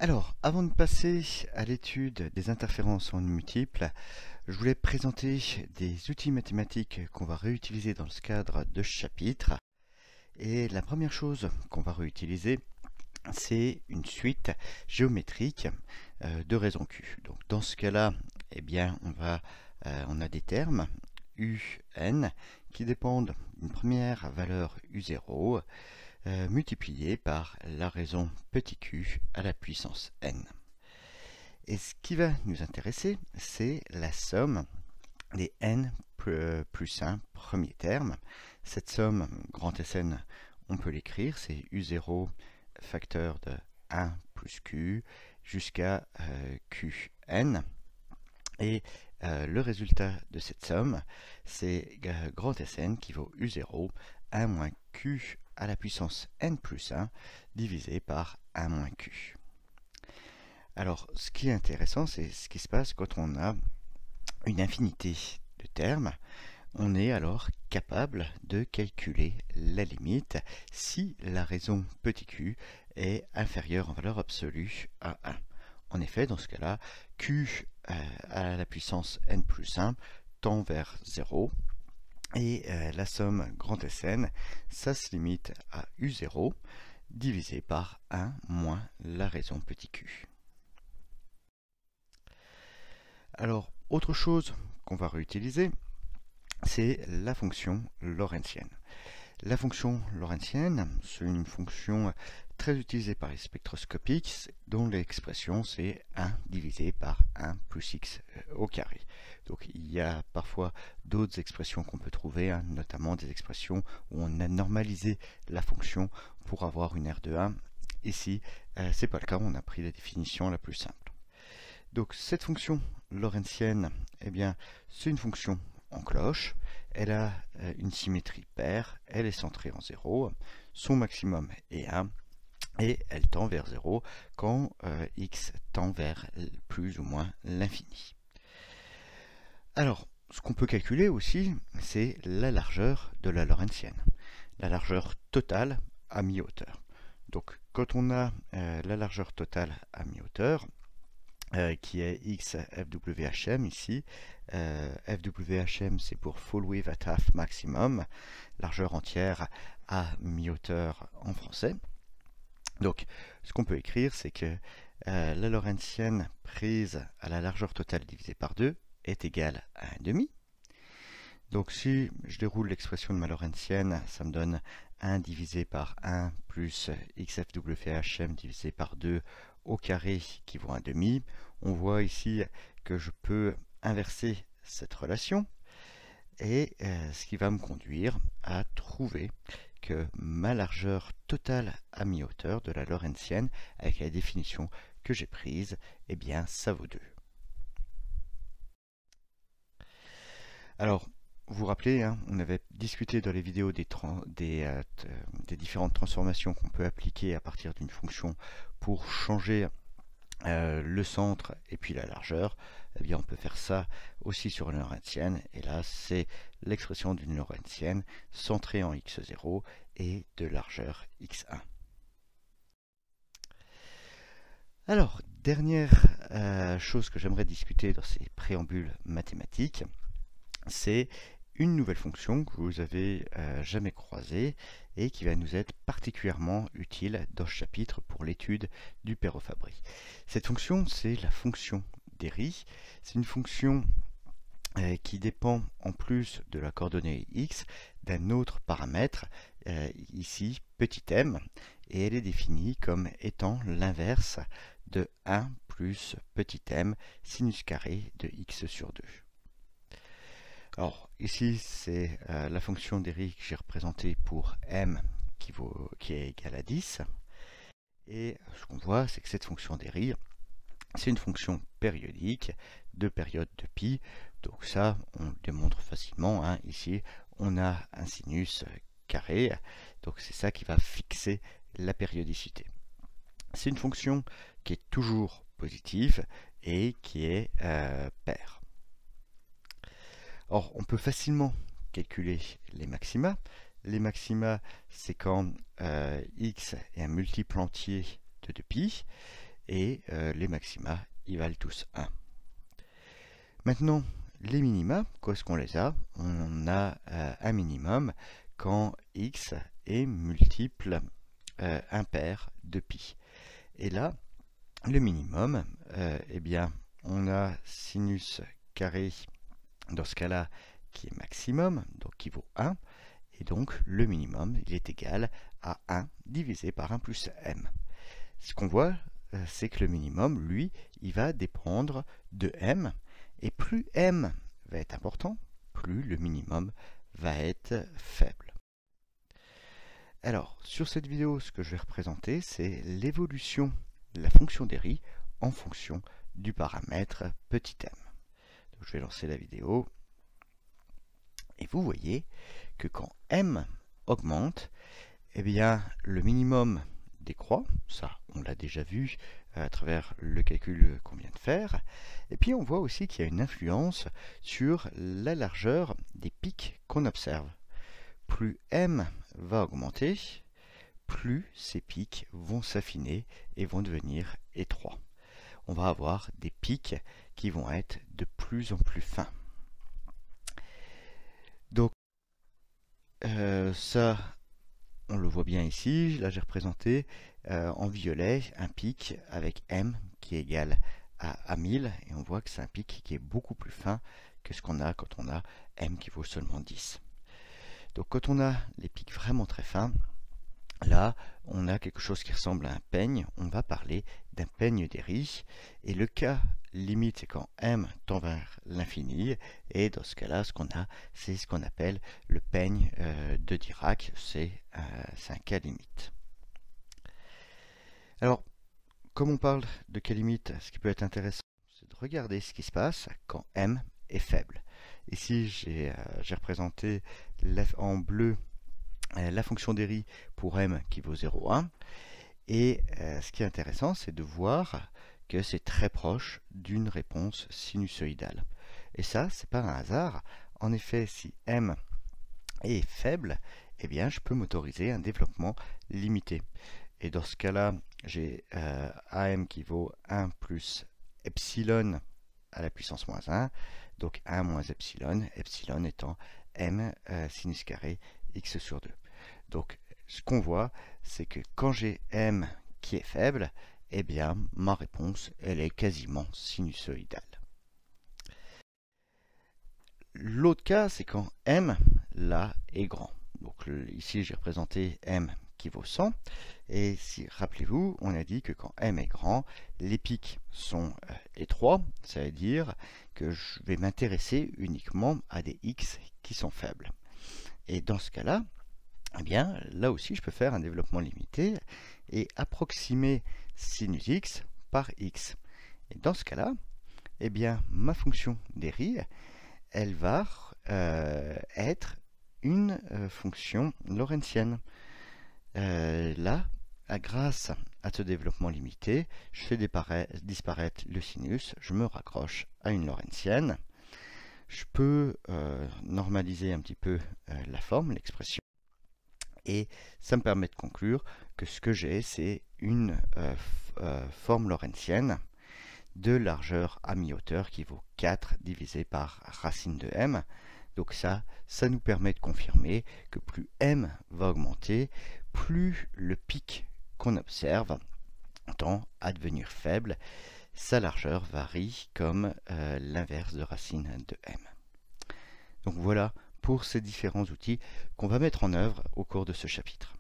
Alors, avant de passer à l'étude des interférences en multiples, je voulais présenter des outils mathématiques qu'on va réutiliser dans ce cadre de ce chapitre. Et la première chose qu'on va réutiliser, c'est une suite géométrique de raisons Q. Donc, dans ce cas-là, eh bien, on a des termes UN qui dépendent d'une première valeur U0 multiplié par la raison petit q à la puissance n. Et ce qui va nous intéresser, c'est la somme des n plus 1 premiers termes. Cette somme, grand SN, on peut l'écrire, c'est U0 facteur de 1 plus q jusqu'à qn. Et le résultat de cette somme, c'est grand SN qui vaut U0, 1 moins q à la puissance n plus 1 divisé par 1 moins q. Alors, ce qui est intéressant, c'est ce qui se passe quand on a une infinité de termes. On est alors capable de calculer la limite si la raison petit q est inférieure en valeur absolue à 1. En effet, dans ce cas-là, q à la puissance n plus 1 tend vers 0. Et la somme grand SN, ça se limite à U0 divisé par 1 moins la raison petit q. Alors, autre chose qu'on va réutiliser, c'est la fonction lorentzienne. La fonction lorentzienne, c'est une fonction très utilisée par les spectroscopiques, dont l'expression c'est 1 divisé par 1 plus x au carré. Donc il y a parfois d'autres expressions qu'on peut trouver, notamment des expressions où on a normalisé la fonction pour avoir une R de 1. Ici, c'est pas le cas, on a pris la définition la plus simple. Donc cette fonction lorentzienne, eh bien, c'est une fonction en cloche. Elle a une symétrie paire, elle est centrée en 0, son maximum est 1, et elle tend vers 0 quand x tend vers plus ou moins l'infini. Alors, ce qu'on peut calculer aussi, c'est la largeur de la lorentzienne, la largeur totale à mi-hauteur. Donc, quand on a la largeur totale à mi-hauteur, qui est x FWHM ici. FWHM, c'est pour Full Width at Half Maximum, largeur entière à mi-hauteur en français. Donc, ce qu'on peut écrire, c'est que la lorentzienne prise à la largeur totale divisée par 2 est égale à 1,5. Donc, si je déroule l'expression de ma lorentzienne, ça me donne 1 divisé par 1 plus xFWHM divisé par 2 au carré qui vaut 1,5. On voit ici que je peux inverser cette relation et ce qui va me conduire à trouver que ma largeur totale à mi-hauteur de la lorentzienne avec la définition que j'ai prise, eh bien ça vaut 2. Alors, vous vous rappelez, on avait discuté dans les vidéos des différentes transformations qu'on peut appliquer à partir d'une fonction pour changer le centre et puis la largeur. Eh bien, on peut faire ça aussi sur une lorentzienne, et là c'est l'expression d'une lorentzienne centrée en x0 et de largeur x1. Alors, dernière chose que j'aimerais discuter dans ces préambules mathématiques, c'est une nouvelle fonction que vous avez jamais croisée et qui va nous être particulièrement utile dans ce chapitre pour l'étude du Perron-Fabry. Cette fonction, c'est la fonction d'Héry. C'est une fonction qui dépend, en plus de la coordonnée x, d'un autre paramètre, ici petit m, et elle est définie comme étant l'inverse de 1 plus petit m sinus carré de x sur 2. Alors ici c'est la fonction d'Héry que j'ai représentée pour m qui est égal à 10. Et ce qu'on voit, c'est que cette fonction d'Héry, c'est une fonction périodique de période de pi. Donc ça, on le démontre facilement. Ici, on a un sinus carré. Donc c'est ça qui va fixer la périodicité. C'est une fonction qui est toujours positive et qui est paire. Or, on peut facilement calculer les maxima. Les maxima, c'est quand x est un multiple entier de 2pi. et les maxima, ils valent tous 1. Maintenant, les minima, qu'est ce qu'on les a? On a un minimum quand x est multiple impair de pi. Et là, le minimum, eh bien, on a sinus carré, dans ce cas-là, qui est maximum, donc qui vaut 1, et donc le minimum, il est égal à 1 divisé par 1 plus m. Ce qu'on voit, c'est que le minimum, lui, il va dépendre de m, et plus m va être important, plus le minimum va être faible. Alors, sur cette vidéo, ce que je vais représenter, c'est l'évolution de la fonction d'Airy en fonction du paramètre petit m. Donc, je vais lancer la vidéo. Et vous voyez que quand m augmente, eh bien, le minimum décroît. Ça, on l'a déjà vu à travers le calcul qu'on vient de faire. Et puis, on voit aussi qu'il y a une influence sur la largeur des pics qu'on observe. Plus m va augmenter, plus ces pics vont s'affiner et vont devenir étroits. On va avoir des pics qui vont être de plus en plus fins. Donc, ça, on le voit bien ici. Là, j'ai représenté en violet un pic avec m qui est égal à 1000. Et on voit que c'est un pic qui est beaucoup plus fin que ce qu'on a quand on a m qui vaut seulement 10. Donc, quand on a les pics vraiment très fins, là, on a quelque chose qui ressemble à un peigne. On va parler d'un peigne d'Airy. Et le cas limite, c'est quand m tend vers l'infini. Et dans ce cas-là, ce qu'on a, c'est ce qu'on appelle le peigne de Dirac. C'est un cas limite. Alors, comme on parle de cas limite, ce qui peut être intéressant, c'est de regarder ce qui se passe quand m est faible. Ici, j'ai représenté en bleu la fonction d'Airy pour m qui vaut 0,1. Et ce qui est intéressant, c'est de voir que c'est très proche d'une réponse sinusoïdale. Et ça, c'est pas un hasard. En effet, si m est faible, eh bien, je peux m'autoriser un développement limité. Et dans ce cas-là, j'ai am qui vaut 1 plus epsilon à la puissance moins 1, donc 1 moins epsilon, epsilon étant m sinus carré x sur 2. Donc, ce qu'on voit, c'est que quand j'ai m qui est faible, eh bien, ma réponse, elle est quasiment sinusoïdale. L'autre cas, c'est quand m, là, est grand. Donc, ici, j'ai représenté m qui vaut 100. Et si, rappelez-vous, on a dit que quand m est grand, les pics sont étroits. Ça veut dire que je vais m'intéresser uniquement à des x qui sont faibles. Et dans ce cas-là, eh bien, là aussi, je peux faire un développement limité et approximer sinus x par x. Et dans ce cas-là, eh bien, ma fonction d'Airy, elle va être une fonction lorentzienne. Là, grâce à ce développement limité, je fais disparaître le sinus, je me raccroche à une lorentzienne. Je peux normaliser un petit peu la forme, l'expression. Et ça me permet de conclure que ce que j'ai, c'est une forme lorentzienne de largeur à mi-hauteur qui vaut 4 divisé par racine de m. Donc ça nous permet de confirmer que plus m va augmenter, plus le pic qu'on observe tend à devenir faible. Sa largeur varie comme l'inverse de racine de m. Donc voilà pour ces différents outils qu'on va mettre en œuvre au cours de ce chapitre.